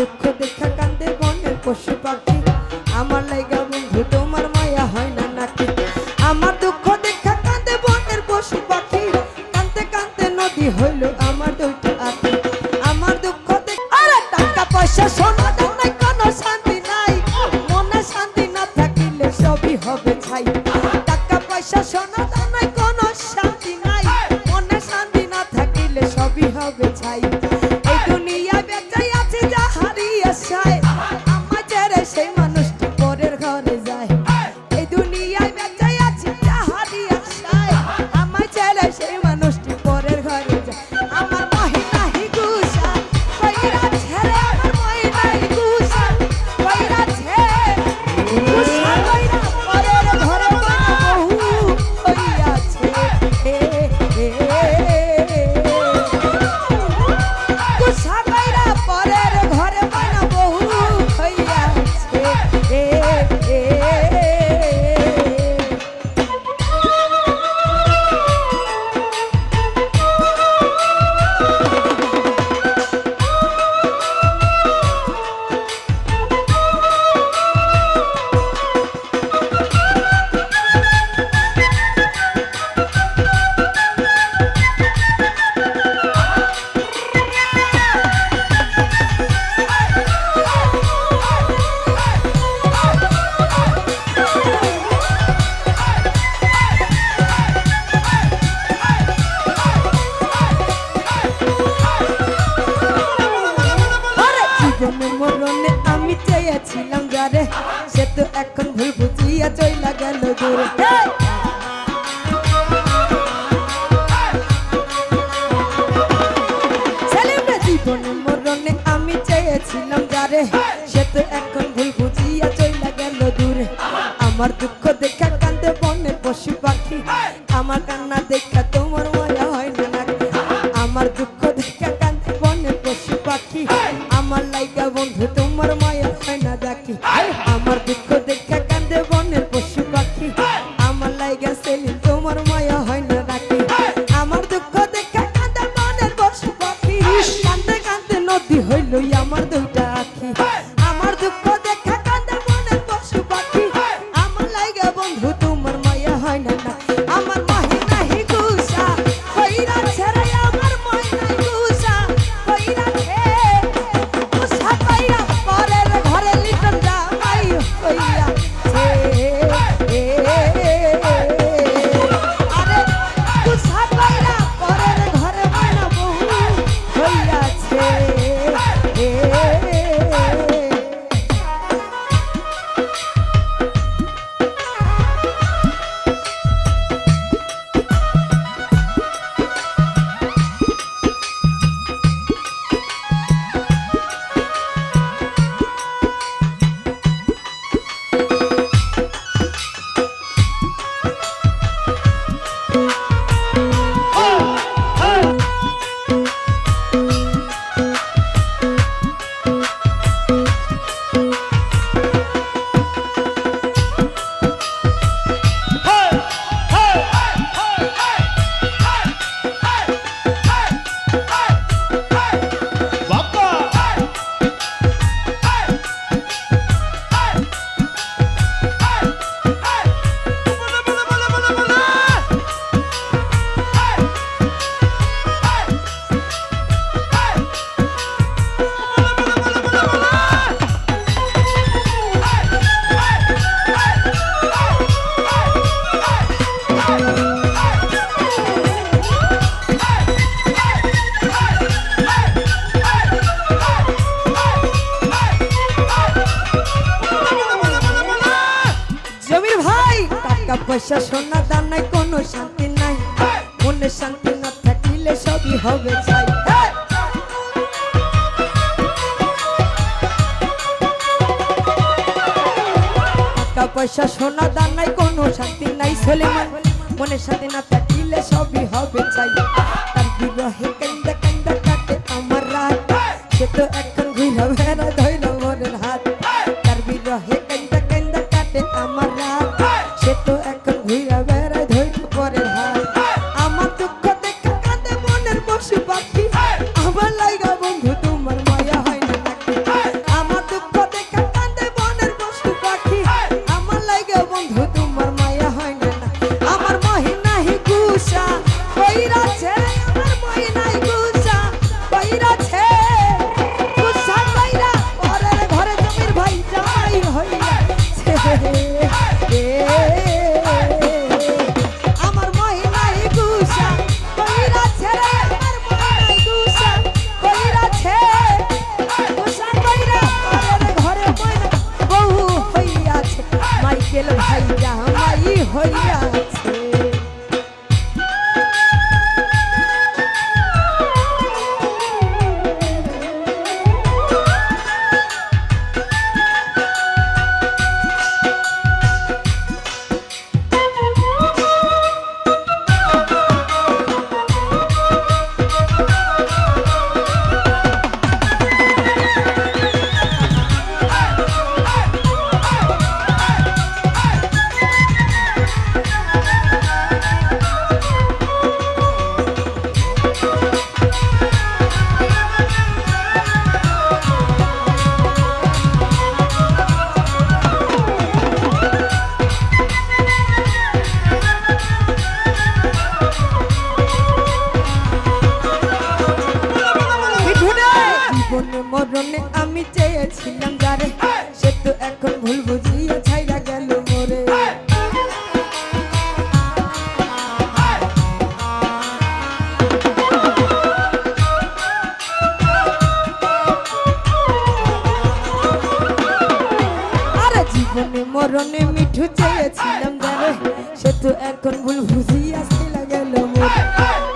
দুঃখ দেখা কান্দে বনের পশু পাখি আমার লাইগা বন্ধু তোমার মায়া হয় না নাকি আমার দুঃখ দেখা কান্দে বনের পশু পাখি কান্দতে কান্দতে নদী হইল আমার দুইটা আখি আমার দুঃখ আরে টাকা পয়সা সোনা দানা কোনো শান্তি নাই মনে শান্তি না থাকিলে সবই হবে ছাই টাকা পয়সা সোনা দানা কোনো শান্তি নাই মনে শান্তি না থাকিলে সবই হবে ছাই এই দুনিয়া বেঁচে আছে যা হারিয়ে যায় আমার ছেড়ে সেই মানুষটি পরের ঘরে যায় এই দুনিয়ায় বেঁচে আছে যা হারিয়ে যায় আমার ছেড়ে সেই মানুষটি পরের ঘরে যায় আমার মহিনাহি গুসা কইরা ছেড়ে আমার মহিনাহি গুসা কইরা ছেড়ে গুসা কইরা পরের ঘরে বহু হইয়াছে গুসা কইরা পরের ঘরে মানা বহু হইয়াছে মরণে আমি চেয়েছিলাম যারে সে তো এখন ভুল বুঝিয়া চইলা গেল দূরে জীবনে মরণে আমি চেয়েছিলাম যারে সে তো এখন ভুল বুঝিয়া চইলা গেল দূরে আমার দুঃখ দেখা কান্দে বনের পশু পাখি আমার কান্না দেখা তোমার মায়া হয় না নাকি আমার দুঃখ দেখা কান্দে বনের পশু পাখি আমার লাইগা বন্ধু তোমার মায়া হয় না দেখি আমার দুঃখ দেখা কান্দে বনের পশু পাখি আমার লাইগা সেলিম তোমার মায়া হয় না নাকি আমার দুঃখ দেখা কান্দে বনের পশু পাখি কান্দে কান্দে নদী হইল আমার দুইটা আখি আমার দুঃখ দেখা কান্দে বনের পশু পাখি আমার লাইগা বন্ধু তোমার মায়া হয় না নাকি আমার মহিনাহি গুসা কইরা ছেড়ে আমার মহিনাহি গুসা কইরা গুসা কইরা পরের ঘরে লিটন জামাই হইয়াছে আরে গুসা কইরা পরের ঘরে মানা বহু হইয়াছে পয়সা সোনা দানায় কোনো শান্তি নাই মনে শান্তি না থাকিলে সবই হবে চাই টাকা পয়সা সোনা দানায় কোনো শান্তি নাই সলিমান মনে শান্তি না থাকিলে সবই হবে চাই তার বিরহে কান্দা কান্দা কাটে আমার রাত সে তো এখন ঘুরে বেড়া ধইল মনের হাত তার বিরহে কান্দা কান্দা কাটে আমার রাত সে তো এখন ঘুরে বেড়া ধইল পরের হাত আমার দুঃখ দেখা কাঁদে মনের পশু পাখি আমার লাইগা বন্ধু তোমার মায়া হয় না নাকি মরণে আমি চেয়েছিলাম যারে সে তো এখন ভুল বুঝিয়ে ছাইরা গেল মোরে আরে জীবনে মরণে মিঠু চেয়েছিলাম যারে সে তো এখন ভুল বুঝিয়ে ছাইরা গেল মোরে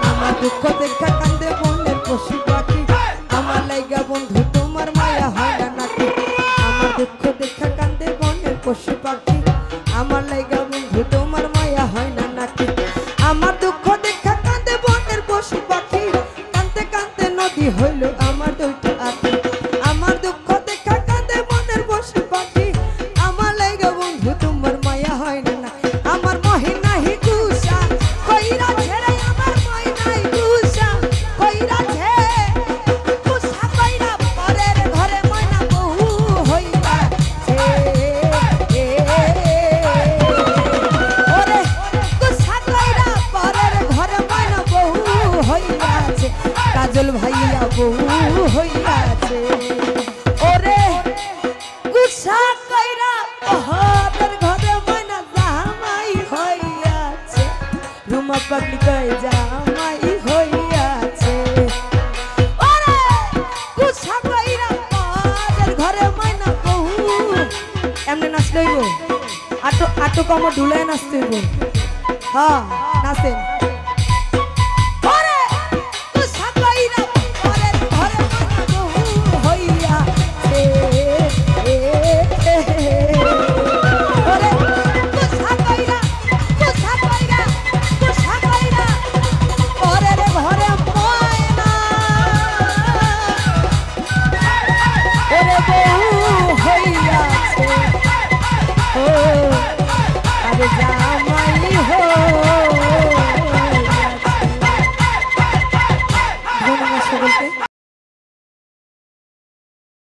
আমার দুঃখ দেখা কান্দে বনের পশু পাখি আমার লাইগা বন্ধু তোমার মায়া হয় না নাকি আমার দুঃখ দেখা কান্দে বনের পশু পাখি আমার লাইগা বন্ধু তোমার মায়া হয় না নাকি আমার দুঃখ দেখা কান্দে বনের পশু পাখি কান্দতে কান্দতে নদী হইল আমার দুইটা আখি আমার দুঃখ দেখা কান্দে বনের পশু পাখি আমার লাইগা বন্ধু তোমার মায়া হয় না নাকি আমার মহি নাহি গুসা কইরা ছেড়ে আমার মহি নাই গুসা কইরা ছেড়ে গুসা কইরা পরের ঘরে ময়না বহু হইবা ওরে গুসা কইরা পরের ঘরে ময়না বহু হইয়াছে কাজল ভাইয়া বহু হইয়াছে ওরে গুসা কইরা পরের ঘরে ময়না জামাই হইয়াছে রুমা পাগলি কই জামাই হইয়াছে ওরে গুসা কইরা পরের ঘরে ময়না বহু এমনে নাচ লইব আটো আটো কম ঢুলায় নাচতে হইব হ্যাঁ নাচেন